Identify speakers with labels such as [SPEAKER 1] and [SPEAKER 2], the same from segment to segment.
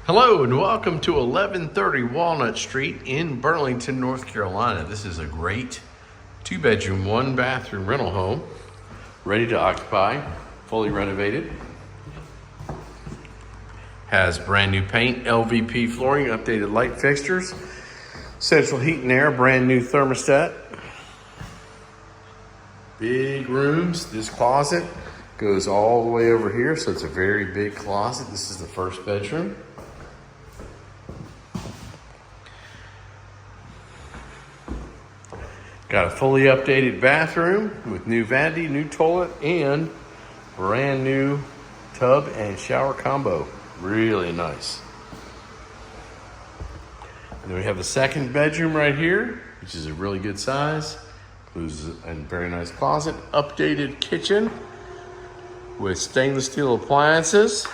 [SPEAKER 1] Hello and welcome to 1130 Walnut Street in Burlington, North Carolina. This is a great 2-bedroom, 1-bathroom rental home, ready to occupy, fully renovated. Has brand new paint, LVP flooring, updated light fixtures, central heat and air, brand new thermostat. Big rooms. This closet goes all the way over here, so it's a very big closet. This is the first bedroom. Got a fully updated bathroom with new vanity, new toilet, and brand new tub and shower combo. Really nice. And then we have the second bedroom right here, which is a really good size. Includes a very nice closet, updated kitchen with stainless steel appliances,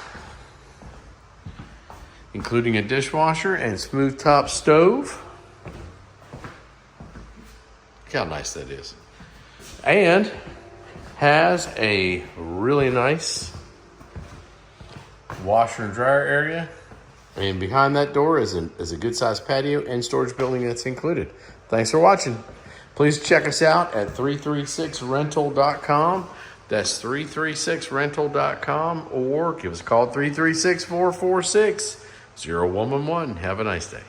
[SPEAKER 1] including a dishwasher and smooth top stove. Look how nice that is. And has a really nice washer and dryer area. And behind that door is a good sized patio and storage building that's included. Thanks for watching. Please check us out at 336rental.com. That's 336rental.com, or give us a call at 336-446-0111. Have a nice day.